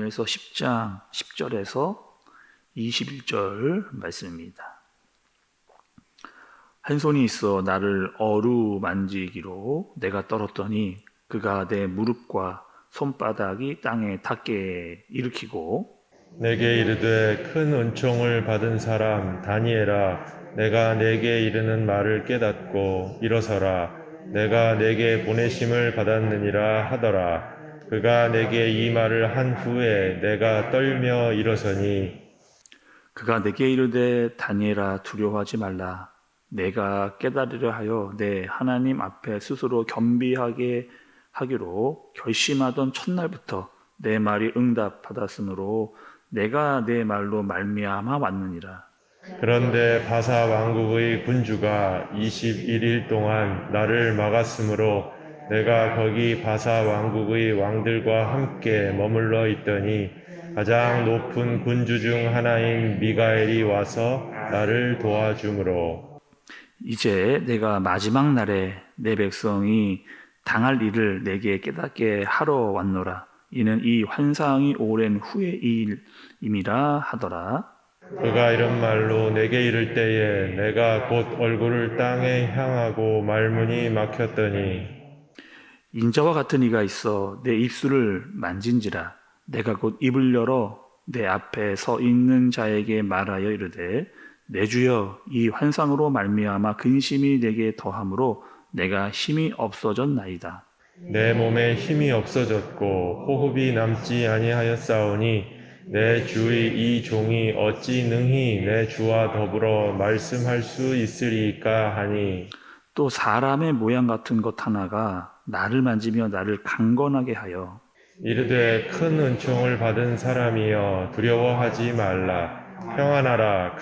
다니엘서 10장 10절에서 21절 말씀입니다. 한 손이 있어 나를 어루만지기로 내가 떨었더니 그가 내 무릎과 손바닥이 땅에 닿게 일으키고 내게 이르되 큰 은총을 받은 사람 다니엘아 내가 내게 이르는 말을 깨닫고 일어서라 내가 내게 보내심을 받았느니라 하더라. 그가 내게 이 말을 한 후에 내가 떨며 일어서니 그가 내게 이르되 다니엘아 두려워하지 말라. 내가 깨달으려 하여 내 하나님 앞에 스스로 겸비하게 하기로 결심하던 첫날부터 내 말이 응답받았으므로 내가 내 말로 말미암아 왔느니라. 그런데 바사 왕국의 군주가 21일 동안 나를 막았으므로 내가 거기 바사 왕국의 왕들과 함께 머물러 있더니 가장 높은 군주 중 하나인 미가엘이 와서 나를 도와주므로 이제 내가 마지막 날에 내 백성이 당할 일을 내게 깨닫게 하러 왔노라. 이는 이 환상이 오랜 후의 일임이라 하더라. 그가 이런 말로 내게 이를 때에 내가 곧 얼굴을 땅에 향하고 말문이 막혔더니 인자와 같은 이가 있어 내 입술을 만진지라. 내가 곧 입을 열어 내 앞에 서 있는 자에게 말하여 이르되 내 주여 이 환상으로 말미암아 근심이 내게 더함으로 내가 힘이 없어졌나이다. 내 몸에 힘이 없어졌고 호흡이 남지 아니하였사오니 내 주의 이 종이 어찌 능히 내 주와 더불어 말씀할 수 있으리이까 하니 또 사람의 모양 같은 것 하나가 나를 만지며 나를 강건하게 하여 이르되 큰 은총을 받은 사람이여 두려워하지 말라 평안하라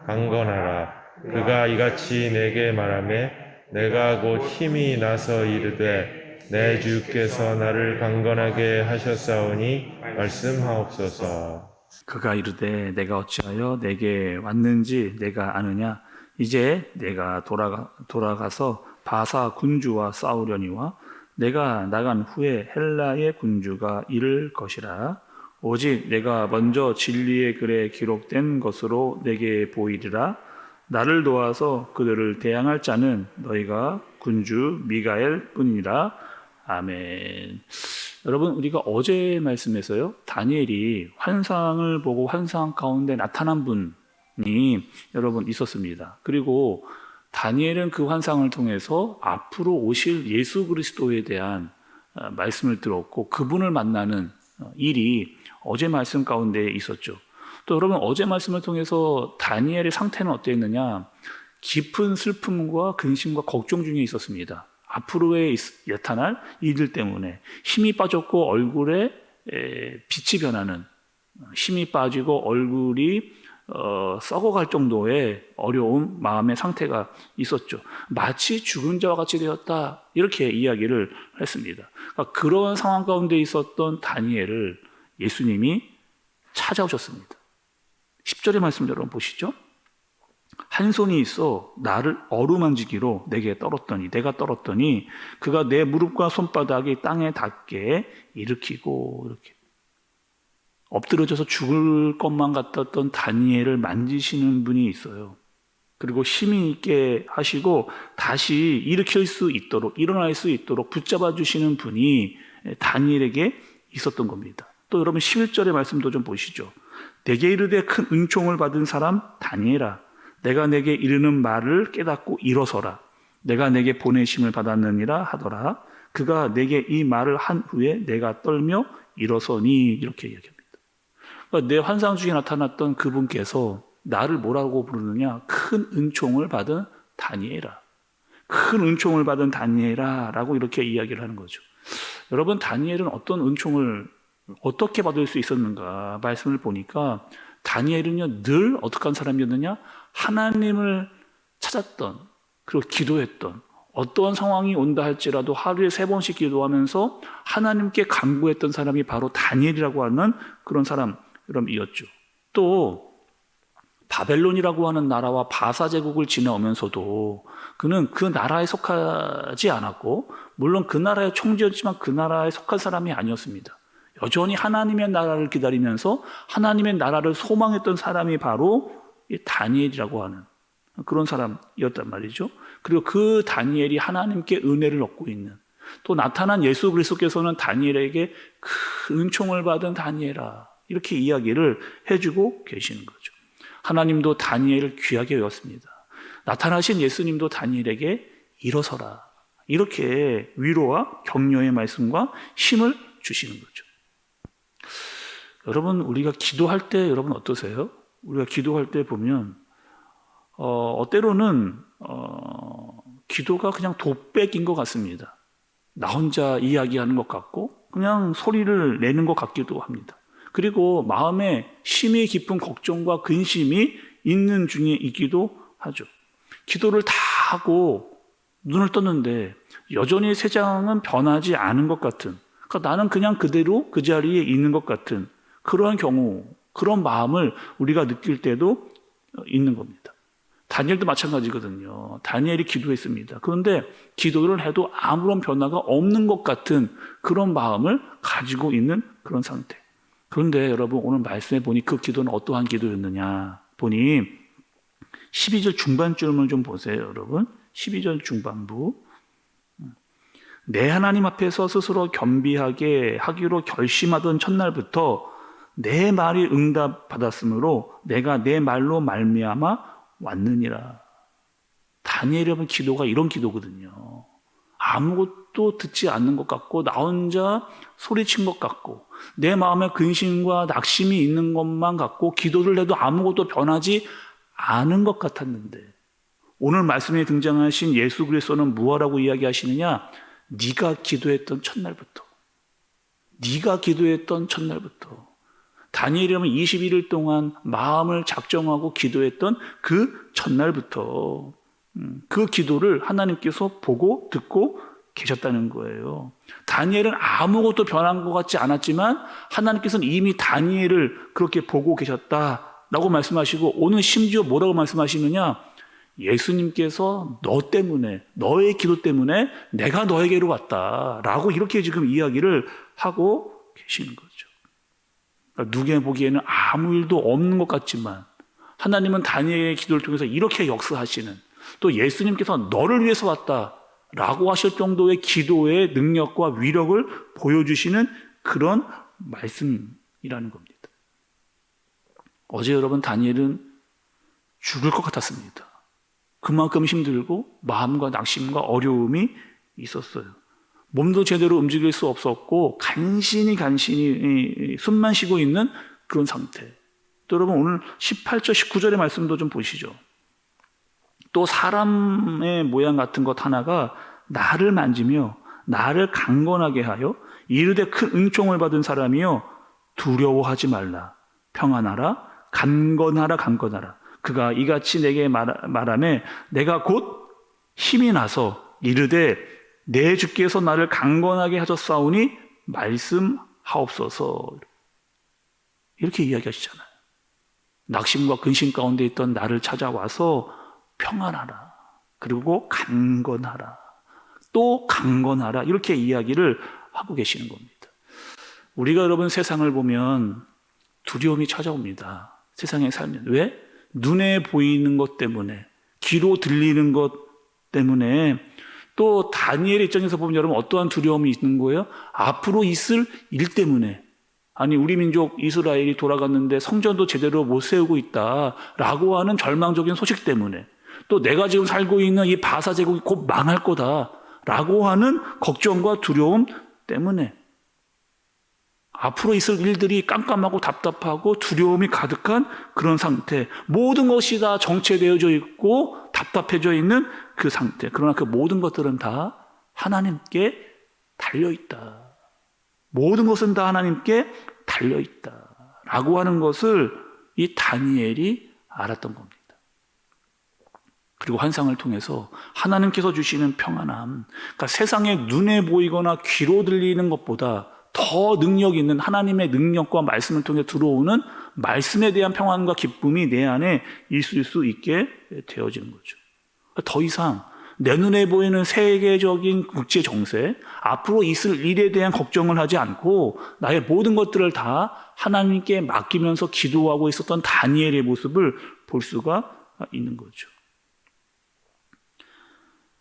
강건하라 그가 이같이 내게 말하매 내가 곧 힘이 나서 이르되 내 주께서 나를 강건하게 하셨사오니 말씀하옵소서. 그가 이르되 내가 어찌하여 내게 왔는지 내가 아느냐. 이제 내가 돌아가서 바사 군주와 싸우려니와 내가 나간 후에 헬라의 군주가 이를 것이라. 오직 내가 먼저 진리의 글에 기록된 것으로 내게 보이리라. 나를 도와서 그들을 대항할 자는 너희가 군주 미가엘 뿐이라. 아멘. 여러분, 우리가 어제 말씀에서요, 다니엘이 환상을 보고 환상 가운데 나타난 분이 여러분 있었습니다. 그리고 다니엘은 그 환상을 통해서 앞으로 오실 예수 그리스도에 대한 말씀을 들었고 그분을 만나는 일이 어제 말씀 가운데 있었죠. 또 여러분, 어제 말씀을 통해서 다니엘의 상태는 어땠느냐? 깊은 슬픔과 근심과 걱정 중에 있었습니다. 앞으로의 나타날 일들 때문에 힘이 빠졌고 얼굴에 빛이 변하는, 힘이 빠지고 얼굴이 썩어갈 정도의 어려운 마음의 상태가 있었죠. 마치 죽은 자와 같이 되었다, 이렇게 이야기를 했습니다. 그러니까 그런 상황 가운데 있었던 다니엘을 예수님이 찾아오셨습니다. 10절의 말씀 여러분 보시죠. 한 손이 있어 나를 어루만지기로 내가 떨었더니 그가 내 무릎과 손바닥이 땅에 닿게 일으키고, 이렇게 엎드려져서 죽을 것만 같았던 다니엘을 만지시는 분이 있어요. 그리고 힘이 있게 하시고 다시 일으킬 수 있도록, 일어날 수 있도록 붙잡아 주시는 분이 다니엘에게 있었던 겁니다. 또 여러분 11절의 말씀도 좀 보시죠. 내게 이르되 큰 은총을 받은 사람 다니엘아 내가 내게 이르는 말을 깨닫고 일어서라. 내가 내게 보내심을 받았느니라 하더라. 그가 내게 이 말을 한 후에 내가 떨며 일어서니, 이렇게 이야기합니다. 그러니까 내 환상 중에 나타났던 그분께서 나를 뭐라고 부르느냐? 큰 은총을 받은 다니엘아. 큰 은총을 받은 다니엘아 라고 이렇게 이야기를 하는 거죠. 여러분, 다니엘은 어떤 은총을 어떻게 받을 수 있었는가 말씀을 보니까 다니엘은요 늘 어떻게 한 사람이었느냐? 하나님을 찾았던, 그리고 기도했던, 어떠한 상황이 온다 할지라도 하루에 3번씩 기도하면서 하나님께 간구했던 사람이 바로 다니엘이라고 하는 그런 사람이었죠. 또 바벨론이라고 하는 나라와 바사 제국을 지나오면서도 그는 그 나라에 속하지 않았고, 물론 그 나라의 총지였지만 그 나라에 속한 사람이 아니었습니다. 여전히 하나님의 나라를 기다리면서 하나님의 나라를 소망했던 사람이 바로 이 다니엘이라고 하는 그런 사람이었단 말이죠. 그리고 그 다니엘이 하나님께 은혜를 얻고 있는, 또 나타난 예수 그리스도께서는 다니엘에게 큰 은총을 받은 다니엘아, 이렇게 이야기를 해주고 계시는 거죠. 하나님도 다니엘을 귀하게 여겼습니다. 나타나신 예수님도 다니엘에게 일어서라, 이렇게 위로와 격려의 말씀과 힘을 주시는 거죠. 여러분, 우리가 기도할 때 여러분 어떠세요? 우리가 기도할 때 보면 때로는 기도가 그냥 독백인 것 같습니다. 나 혼자 이야기하는 것 같고 그냥 소리를 내는 것 같기도 합니다. 그리고 마음에 심히 깊은 걱정과 근심이 있는 중에 있기도 하죠. 기도를 다 하고 눈을 떴는데 여전히 세상은 변하지 않은 것 같은, 그러니까 나는 그냥 그대로 그 자리에 있는 것 같은 그러한 경우, 그런 마음을 우리가 느낄 때도 있는 겁니다. 다니엘도 마찬가지거든요. 다니엘이 기도했습니다. 그런데 기도를 해도 아무런 변화가 없는 것 같은 그런 마음을 가지고 있는 그런 상태. 그런데 여러분, 오늘 말씀해 보니 그 기도는 어떠한 기도였느냐 보니 12절 중반쯤을 좀 보세요, 여러분. 12절 중반부. 내 하나님 앞에서 스스로 겸비하게 하기로 결심하던 첫날부터 내 말이 응답받았으므로 내가 내 말로 말미암아 왔느니라. 다니엘의 여러분 기도가 이런 기도거든요. 아무것도 듣지 않는 것 같고 나 혼자 소리친 것 같고 내 마음에 근심과 낙심이 있는 것만 같고 기도를 해도 아무것도 변하지 않은 것 같았는데, 오늘 말씀에 등장하신 예수 그리스도는 무엇라고 이야기하시느냐? 네가 기도했던 첫날부터, 네가 기도했던 첫날부터, 다니엘이라면 21일 동안 마음을 작정하고 기도했던 그 첫날부터 그 기도를 하나님께서 보고 듣고 계셨다는 거예요. 다니엘은 아무것도 변한 것 같지 않았지만 하나님께서는 이미 다니엘을 그렇게 보고 계셨다라고 말씀하시고, 오늘 심지어 뭐라고 말씀하시느냐? 예수님께서 너 때문에, 너의 기도 때문에 내가 너에게로 왔다라고 이렇게 지금 이야기를 하고 계시는 거죠. 그러니까 누구의 보기에는 아무 일도 없는 것 같지만 하나님은 다니엘의 기도를 통해서 이렇게 역사하시는, 또 예수님께서 너를 위해서 왔다라고 하실 정도의 기도의 능력과 위력을 보여주시는 그런 말씀이라는 겁니다. 어제 여러분, 다니엘은 죽을 것 같았습니다. 그만큼 힘들고 마음과 낙심과 어려움이 있었어요. 몸도 제대로 움직일 수 없었고 간신히 숨만 쉬고 있는 그런 상태. 또 여러분, 오늘 18절 19절의 말씀도 좀 보시죠. 또 사람의 모양 같은 것 하나가 나를 만지며 나를 강건하게 하여 이르되 큰 은총을 받은 사람이여 두려워하지 말라, 평안하라, 강건하라, 강건하라. 그가 이같이 내게 말하매 내가 곧 힘이 나서 이르되 내 주께서 나를 강건하게 하셨사오니 말씀하옵소서. 이렇게 이야기하시잖아요. 낙심과 근심 가운데 있던 나를 찾아와서 평안하라, 그리고 강건하라, 또 강건하라, 이렇게 이야기를 하고 계시는 겁니다. 우리가 여러분 세상을 보면 두려움이 찾아옵니다. 세상에 살면. 왜? 눈에 보이는 것 때문에, 귀로 들리는 것 때문에. 또 다니엘의 입장에서 보면 여러분 어떠한 두려움이 있는 거예요? 앞으로 있을 일 때문에. 아니, 우리 민족 이스라엘이 돌아갔는데 성전도 제대로 못 세우고 있다라고 하는 절망적인 소식 때문에, 또 내가 지금 살고 있는 이 바사 제국이 곧 망할 거다라고 하는 걱정과 두려움 때문에 앞으로 있을 일들이 깜깜하고 답답하고 두려움이 가득한 그런 상태, 모든 것이 다 정체되어져 있고 답답해져 있는 그 상태. 그러나 그 모든 것들은 다 하나님께 달려있다. 모든 것은 다 하나님께 달려있다라고 하는 것을 이 다니엘이 알았던 겁니다. 그리고 환상을 통해서 하나님께서 주시는 평안함, 그러니까 세상에 눈에 보이거나 귀로 들리는 것보다 더 능력 있는 하나님의 능력과 말씀을 통해 들어오는 말씀에 대한 평안과 기쁨이 내 안에 있을 수 있게 되어지는 거죠. 더 이상 내 눈에 보이는 세계적인 국제 정세, 앞으로 있을 일에 대한 걱정을 하지 않고 나의 모든 것들을 다 하나님께 맡기면서 기도하고 있었던 다니엘의 모습을 볼 수가 있는 거죠.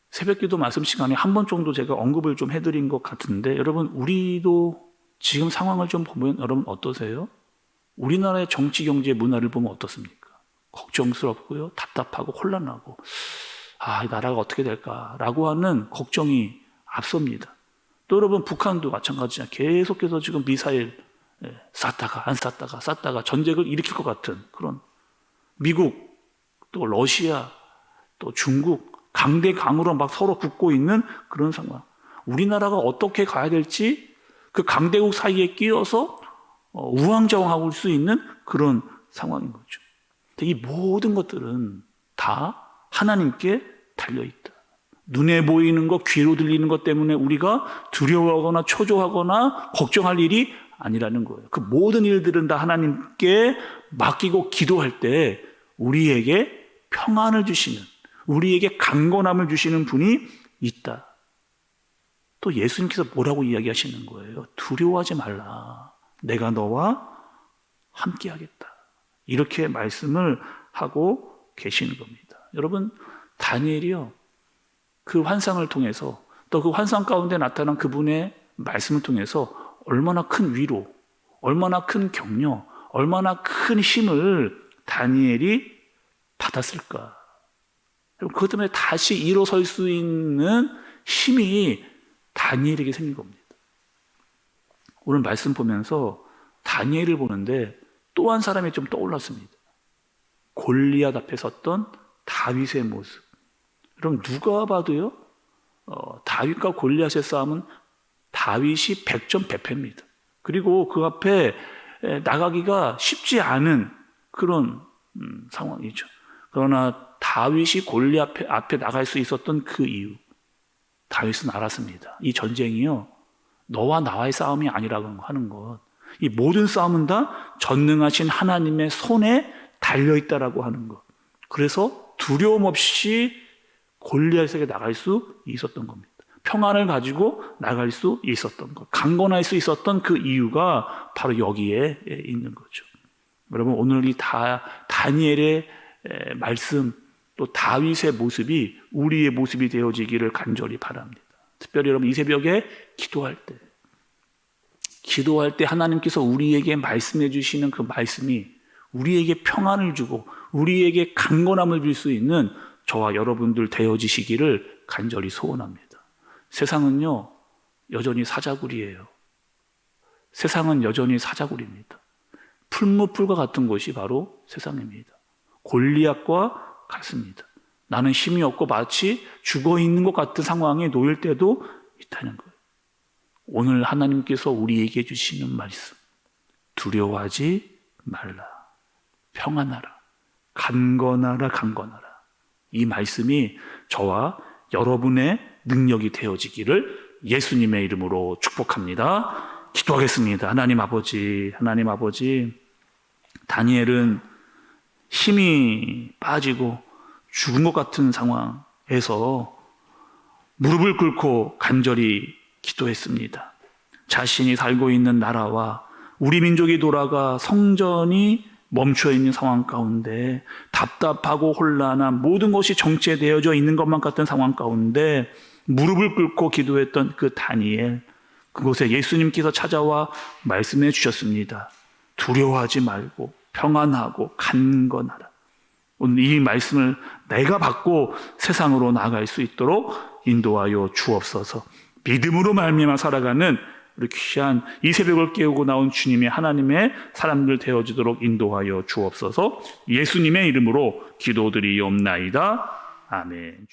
새벽기도 말씀 시간에 한 번 정도 제가 언급을 좀 해드린 것 같은데, 여러분 우리도 지금 상황을 좀 보면 여러분 어떠세요? 우리나라의 정치, 경제, 문화를 보면 어떻습니까? 걱정스럽고요, 답답하고 혼란하고, 이 나라가 어떻게 될까라고 하는 걱정이 앞섭니다. 또 여러분 북한도 마찬가지야. 계속해서 지금 미사일 쐈다가 안 쐈다가 전쟁을 일으킬 것 같은 그런, 미국 또 러시아 또 중국 강대강으로 막 서로 붙고 있는 그런 상황. 우리나라가 어떻게 가야 될지 그 강대국 사이에 끼어서 우왕좌왕하고 올 수 있는 그런 상황인 거죠. 이 모든 것들은 다 하나님께 달려있다. 눈에 보이는 것, 귀로 들리는 것 때문에 우리가 두려워하거나 초조하거나 걱정할 일이 아니라는 거예요. 그 모든 일들은 다 하나님께 맡기고 기도할 때 우리에게 평안을 주시는, 우리에게 강건함을 주시는 분이 있다. 또 예수님께서 뭐라고 이야기하시는 거예요? 두려워하지 말라. 내가 너와 함께 하겠다. 이렇게 말씀을 하고 계시는 겁니다. 여러분, 다니엘이요, 그 환상을 통해서 또 그 환상 가운데 나타난 그분의 말씀을 통해서 얼마나 큰 위로, 얼마나 큰 격려, 얼마나 큰 힘을 다니엘이 받았을까. 그것 때문에 다시 일어설 수 있는 힘이 다니엘에게 생긴 겁니다. 오늘 말씀 보면서 다니엘을 보는데 또 한 사람이 좀 떠올랐습니다. 골리앗 앞에 섰던 다윗의 모습. 그럼 누가 봐도요, 다윗과 골리앗의 싸움은 다윗이 100점1패입니다. 그리고 그 앞에 나가기가 쉽지 않은 그런 상황이죠. 그러나 다윗이 골리앗 앞에 나갈 수 있었던 그 이유, 다윗은 알았습니다. 이 전쟁이요, 너와 나와의 싸움이 아니라고 하는 것, 이 모든 싸움은 다 전능하신 하나님의 손에 달려있다라고 하는 것. 그래서 두려움 없이 골리앗에게 나갈 수 있었던 겁니다. 평안을 가지고 나갈 수 있었던 것, 강건할 수 있었던 그 이유가 바로 여기에 있는 거죠. 여러분, 오늘 이 다니엘의 말씀, 또 다윗의 모습이 우리의 모습이 되어지기를 간절히 바랍니다. 특별히 여러분, 이 새벽에 기도할 때 하나님께서 우리에게 말씀해 주시는 그 말씀이 우리에게 평안을 주고 우리에게 강건함을 줄 수 있는 저와 여러분들 되어지시기를 간절히 소원합니다. 세상은요, 여전히 사자굴이에요. 세상은 여전히 사자굴입니다. 풀무풀과 같은 곳이 바로 세상입니다. 골리앗과 같습니다. 나는 힘이 없고 마치 죽어 있는 것 같은 상황에 놓일 때도 있다는 거예요. 오늘 하나님께서 우리에게 주시는 말씀, 두려워하지 말라, 평안하라, 강건하라. 이 말씀이 저와 여러분의 능력이 되어지기를 예수님의 이름으로 축복합니다. 기도하겠습니다. 하나님 아버지, 다니엘은 힘이 빠지고 죽은 것 같은 상황에서 무릎을 꿇고 간절히 기도했습니다. 자신이 살고 있는 나라와 우리 민족이 돌아가 성전이 멈춰 있는 상황 가운데, 답답하고 혼란한 모든 것이 정체되어져 있는 것만 같은 상황 가운데 무릎을 꿇고 기도했던 그 다니엘, 그곳에 예수님께서 찾아와 말씀해 주셨습니다. 두려워하지 말고 평안하고 간건하라. 오늘 이 말씀을 내가 받고 세상으로 나아갈 수 있도록 인도하여 주옵소서. 믿음으로 말미암아 살아가는 우리 귀한 이 새벽을 깨우고 나온 주님의 하나님의 사람들 되어지도록 인도하여 주옵소서. 예수님의 이름으로 기도드리옵나이다. 아멘.